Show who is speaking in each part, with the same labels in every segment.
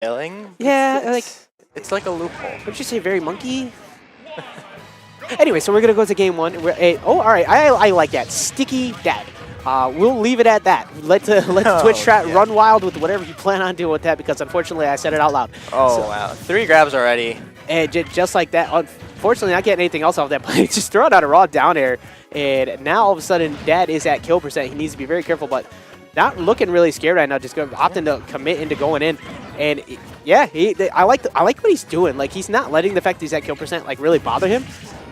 Speaker 1: failing.
Speaker 2: Yeah,
Speaker 1: It's like a loophole.
Speaker 2: Would you say very monkey? Anyway, so we're gonna go to game one. All right. I like that sticky dad. We'll leave it at that. Let Twitch chat run wild with whatever you plan on doing with that, because unfortunately I said it out loud.
Speaker 1: Oh, wow. 3 grabs already.
Speaker 2: And just like that, unfortunately not getting anything else off that play. Just throwing out a raw down air. And now all of a sudden Dad is at kill percent. He needs to be very careful, but not looking really scared right now. Just opting to commit into going in. And yeah, I like what he's doing. Like, he's not letting the fact that he's at kill percent like really bother him.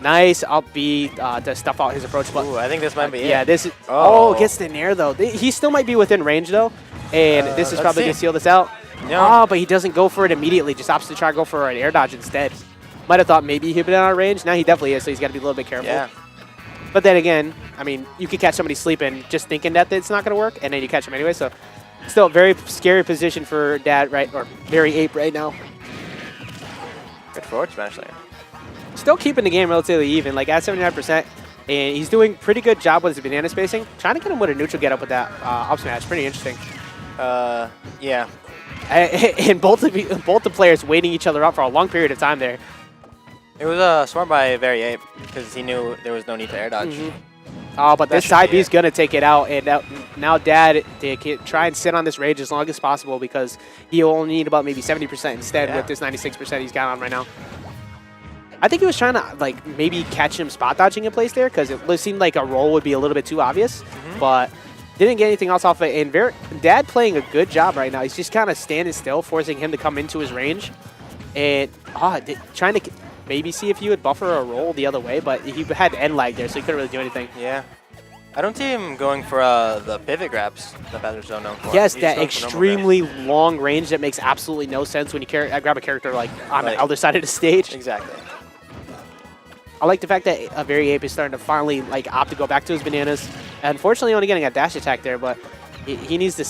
Speaker 2: Nice up B to stuff out his approach. But
Speaker 1: ooh, I think this might be it.
Speaker 2: Yeah, this is. Oh, gets the nair though. He still might be within range though, and this is probably gonna seal this out.
Speaker 1: No.
Speaker 2: Oh, but he doesn't go for it immediately. Just opts to try to go for an air dodge instead. Might have thought maybe he'd been out of range. Now he definitely is, so he's got to be a little bit careful.
Speaker 1: Yeah.
Speaker 2: But then again, I mean, you could catch somebody sleeping just thinking that it's not gonna work, and then you catch him anyway. So still a very scary position for Dad, right, or very Ape right now.
Speaker 1: Good forward smash there.
Speaker 2: Still keeping the game relatively even, like at 79%, and he's doing pretty good job with his banana spacing. Trying to get him with a neutral get up with that up smash, pretty interesting.
Speaker 1: Yeah.
Speaker 2: And both the players waiting each other up for a long period of time there.
Speaker 1: It was smart by Very Ape because he knew there was no need to air dodge.
Speaker 2: Oh, but this side B's gonna take it out, and now Dad can try and sit on this rage as long as possible because he'll only need about maybe 70% instead with this 96% he's got on right now. I think he was trying to like maybe catch him spot dodging in place there because it seemed like a roll would be a little bit too obvious, but didn't get anything else off it. And Dad playing a good job right now. He's just kind of standing still, forcing him to come into his range, and trying to maybe see if he would buffer a roll the other way, but he had end lag there, so he couldn't really do anything.
Speaker 1: Yeah. I don't see him going for the pivot grabs that Bowser's so known for.
Speaker 2: Yes, that extremely long range that makes absolutely no sense when you grab a character like on the other side of the stage.
Speaker 1: Exactly.
Speaker 2: I like the fact that a Very Ape is starting to finally like opt to go back to his bananas. Unfortunately, only getting a dash attack there, but he needs to.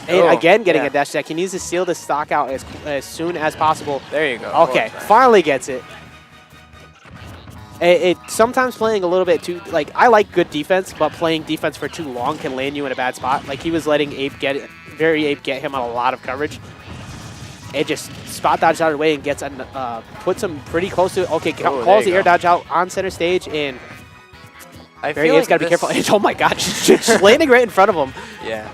Speaker 2: Again, getting a dash attack. He needs to seal the stock out as soon as possible.
Speaker 1: There you go.
Speaker 2: Okay, finally gets it. Sometimes playing a little bit too, like, I like good defense, but playing defense for too long can land you in a bad spot. Like, he was letting Very Ape get him on a lot of coverage. It just spot dodges out of the way and gets puts him pretty close to it. Okay, calls the air dodge out on center stage, and Very Ape's got to be careful. Oh my god, just landing right in front of him.
Speaker 1: Yeah.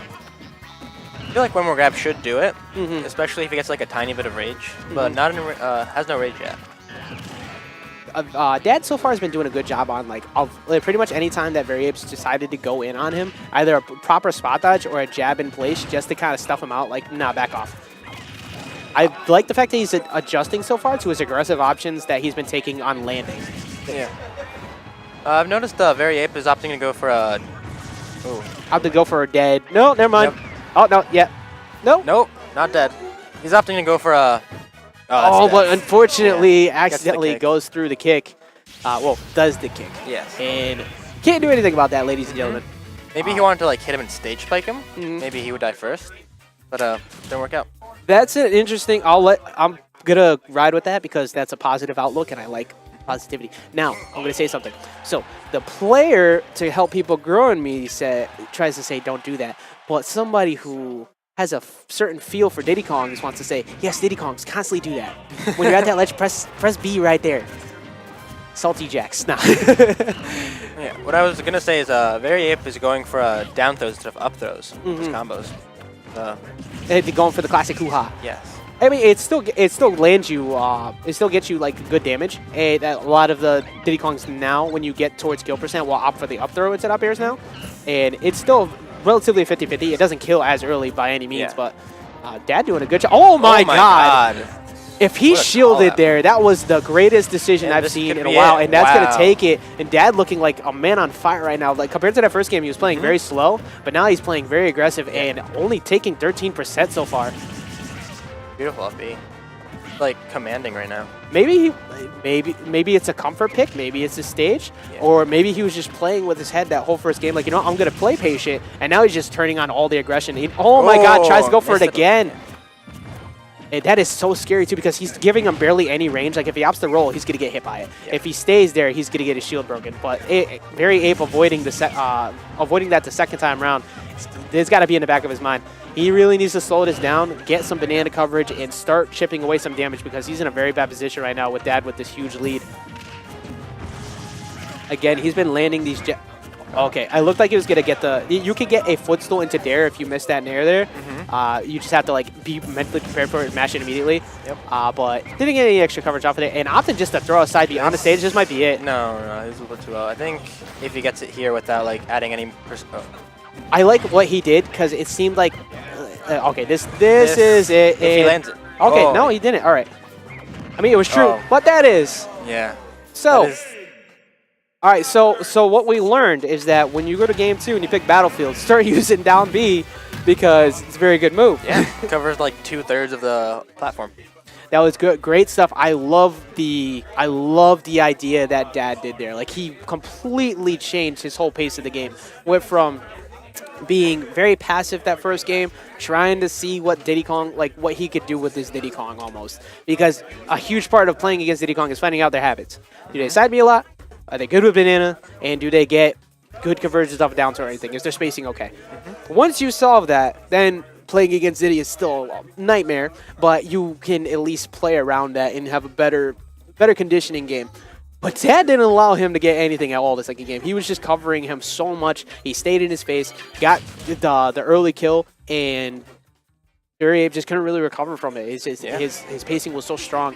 Speaker 1: I feel like one more grab should do it, especially if he gets like a tiny bit of rage, but not has no rage yet.
Speaker 2: Dad so far has been doing a good job on like pretty much any time that Very Ape's decided to go in on him, either a proper spot dodge or a jab in place just to kind of stuff him out. Like, nah, back off. I like the fact that he's adjusting so far to his aggressive options that he's been taking on landing.
Speaker 1: Yeah. I've noticed Very Ape is opting to go for a.
Speaker 2: Ooh. Opting to go for a dead. No, never mind. Yep. Oh no, yeah. No.
Speaker 1: Nope, not dead. He's opting to go for a.
Speaker 2: Oh, but unfortunately, accidentally goes through the kick. Well, does the kick.
Speaker 1: Yes.
Speaker 2: And can't do anything about that, ladies and gentlemen.
Speaker 1: Maybe he wanted to like hit him and stage spike him. Maybe he would die first, but didn't work out.
Speaker 2: That's an interesting. I'm gonna ride with that because that's a positive outlook, and I like positivity. Now, I'm gonna say something. So the player, to help people grow in me, tries to say don't do that, but somebody who has a certain feel for Diddy Kongs wants to say, yes, Diddy Kongs, constantly do that. When you're at that ledge, press B right there. Salty Jacks. Nah.
Speaker 1: Yeah, what I was gonna say is Very Ape is going for down throws instead of up throws. His combos.
Speaker 2: They're going for the classic hoo-ha.
Speaker 1: Yes.
Speaker 2: I mean, it still lands you. It still gets you like good damage. And a lot of the Diddy Kongs now, when you get towards kill percent, will opt for the up throw instead of up airs now, and it's still relatively 50-50. It doesn't kill as early by any means, but Dad doing a good job. Oh my god! If he shielded there, that was the greatest decision I've seen in a while, and Dad's gonna take it. And Dad looking like a man on fire right now. Like compared to that first game, he was playing very slow, but now he's playing very aggressive and only taking 13% so far.
Speaker 1: Beautiful up B. Like commanding right now.
Speaker 2: Maybe it's a comfort pick. Maybe it's a stage, or maybe he was just playing with his head that whole first game. Like, you know, I'm gonna play patient, and now he's just turning on all the aggression. Oh my god, tries to go for it again. And that is so scary too because he's giving him barely any range. Like if he opts to roll, he's gonna get hit by it. If he stays there, he's gonna get his shield broken. But Very Ape avoiding that the second time around, there's got to be in the back of his mind. He really needs to slow this down, get some banana coverage, and start chipping away some damage because he's in a very bad position right now with Dad with this huge lead. Again, he's been landing these Okay, I looked like he was going to get the... You could get a footstool into Dare if you missed that Nair there. You just have to like be mentally prepared for it and mash it immediately. Yep. But didn't get any extra coverage off of it. And opted just to throw a side B on the stage. This might be it.
Speaker 1: No, he's a little too low. I think if he gets it here without like adding any...
Speaker 2: I like what he did because it seemed like... okay, this is it.
Speaker 1: If he lands it.
Speaker 2: Okay, no, he didn't. All right. I mean, it was true. But that is...
Speaker 1: Yeah.
Speaker 2: So... All right, so what we learned is that when you go to game 2 and you pick Battlefield, start using down B because it's a very good move.
Speaker 1: Yeah, covers like 2/3 of the platform.
Speaker 2: That was good, great stuff. I love the idea that Dad did there. Like he completely changed his whole pace of the game. Went from being very passive that first game, trying to see what Diddy Kong, like what he could do with this Diddy Kong almost. Because a huge part of playing against Diddy Kong is finding out their habits. Do they side me a lot? Are they good with banana? And do they get good conversions off of down or anything? Is their spacing okay? Once you solve that, then playing against Diddy is still a nightmare, but you can at least play around that and have a better conditioning game. But Dad didn't allow him to get anything at all the second game. He was just covering him so much. He stayed in his face, got the early kill, and Durabe just couldn't really recover from it. His pacing was so strong.